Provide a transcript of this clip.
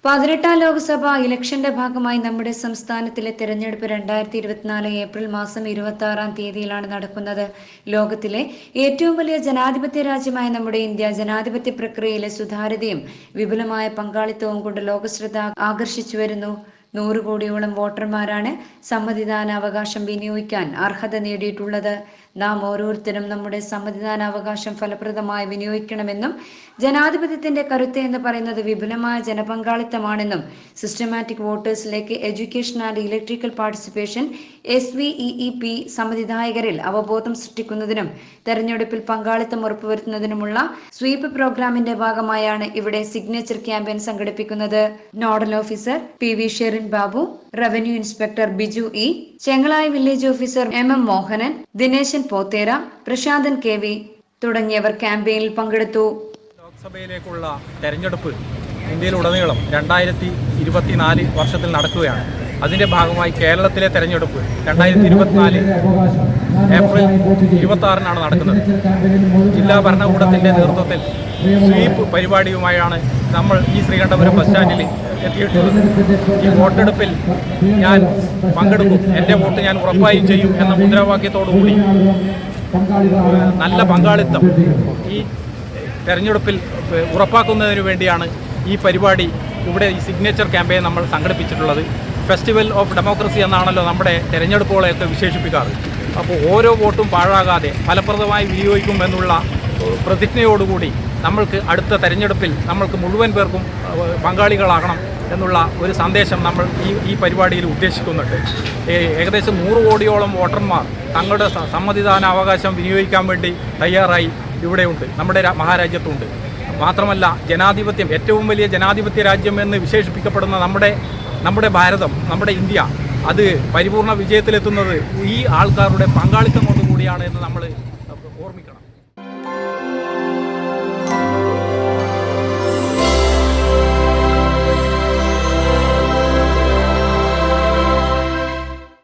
18ാം ലോക്സഭാ ഇലക്ഷന്റെ ഭാഗമായി നമ്മുടെ സംസ്ഥാനത്തിലെ തെരഞ്ഞെടുപ്പ് 2024 ഏപ്രിൽ മാസം 26-ാം തീയതിയിലാണ് നടക്കുന്നത്. ലോകത്തിലെ ഏറ്റവും വലിയ ജനാധിപത്യ രാജ്യമായ നമ്മുടെ ഇന്ത്യ ജനാധിപത്യ പ്രക്രിയയിലെ സുതാര്യതയും വിപുലമായ പങ്കാളിത്തവും കൊണ്ട് ലോകശ്രദ്ധ ആകർഷിച്ചു വരുന്നു. 100 കോടിയോളം വോട്ടർമാരാണ് സമ്മതിദാനാവകാശം വിനിയോഗിക്കാൻ അർഹത നേടിയിട്ടുള്ളത്. നാം ഓരോരുത്തരും നമ്മുടെ സമ്മതിദാനാവകാശം ഫലപ്രദമായി വിനിയോഗിക്കണമെന്നും ജനാധിപത്യത്തിന്റെ കരുത്ത് എന്ന് പറയുന്നത് വിപുലമായ ജനപങ്കാളിത്തമാണെന്നും സിസ്റ്റമാറ്റിക് വോട്ടേഴ്സിലേക്ക് education and electrical participation SVEEP സമ്മതിദായകരിൽ അവബോധം സൃഷ്ടിക്കുന്നതിനും തെരഞ്ഞെടുപ്പിൽ പങ്കാളിത്തം ഉറപ്പുവരുത്തുന്നതിനുമുള്ള സ്വീപ് പ്രോഗ്രാമിന്റെ ഭാഗമായാണ് ഇവിടെ സിഗ്നേച്ചർ ക്യാമ്പയിൻ സംഘടിപ്പിക്കുന്നത്. Nodal officer PV Sherin Babu, revenue inspector Biju E, Chengalayi village officer MM Mohanan, Dineshan Pothera, Prasanthan KV തുടങ്ങിയവർ ക്യാമ്പയിനിൽ പങ്കെടുത്തു. ലോക്സഭയിലേക്കുള്ള തെരഞ്ഞെടുപ്പ് ഇന്ത്യയിലുടനീളം 2024 വർഷത്തിൽ നടക്കുകയാണ്. അതിന്റെ ഭാഗമായി കേരളത്തിലെ തെരഞ്ഞെടുപ്പ് 2024 ഏപ്രിൽ 26-നാണ് നടക്കുന്നത്. ജില്ലാ ഭരണകൂടത്തിന്റെ നേതൃത്വത്തിൽ സ്വീപ്പ് പരിപാടിയുമായാണ് നമ്മൾ ഈ ശ്രീകണ്ഠപുരം ബസ് സ്റ്റാൻഡിൽ എത്തിയിട്ടുള്ളത്. ഈ വോട്ടെടുപ്പിൽ ഞാൻ പങ്കെടുക്കും, എൻ്റെ വോട്ട് ഞാൻ ഉറപ്പായും ചെയ്യും എന്ന മുദ്രാവാക്യത്തോടുകൂടി നല്ല പങ്കാളിത്തം ഈ തെരഞ്ഞെടുപ്പിൽ ഉറപ്പാക്കുന്നതിന് വേണ്ടിയാണ് ഈ പരിപാടി ഇവിടെ ഈ സിഗ്നേച്ചർ ക്യാമ്പയിൻ നമ്മൾ സംഘടിപ്പിച്ചിട്ടുള്ളത്. ഫെസ്റ്റിവൽ ഓഫ് ഡെമോക്രസി എന്നാണല്ലോ നമ്മുടെ തെരഞ്ഞെടുപ്പുകളെയൊക്കെ വിശേഷിപ്പിക്കാറ്. അപ്പോൾ ഓരോ വോട്ടും പാഴാകാതെ ഫലപ്രദമായി വിനിയോഗിക്കുമെന്നുള്ള പ്രതിജ്ഞയോടുകൂടി നമ്മൾക്ക് അടുത്ത തെരഞ്ഞെടുപ്പിൽ നമ്മൾക്ക് മുഴുവൻ പേർക്കും പങ്കാളികളാകണം എന്നുള്ള ഒരു സന്ദേശം നമ്മൾ ഈ പരിപാടിയിൽ ഉദ്ദേശിക്കുന്നുണ്ട്. ഏകദേശം 100 കോടിയോളം വോട്ടർമാർ തങ്ങളുടെ സമ്മതിദാനാവകാശം വിനിയോഗിക്കാൻ വേണ്ടി തയ്യാറായി ഇവിടെയുണ്ട്, നമ്മുടെ മഹാരാജ്യത്തുണ്ട്. മാത്രമല്ല ജനാധിപത്യം, ഏറ്റവും വലിയ ജനാധിപത്യ രാജ്യം എന്ന് വിശേഷിപ്പിക്കപ്പെടുന്ന നമ്മുടെ ഭാരതം, നമ്മുടെ ഇന്ത്യ, അത് പരിപൂർണ വിജയത്തിലെത്തുന്നത് ഈ ആൾക്കാരുടെ പങ്കാളിത്തം കൊണ്ടുകൂടിയാണ് എന്ന് നമ്മൾ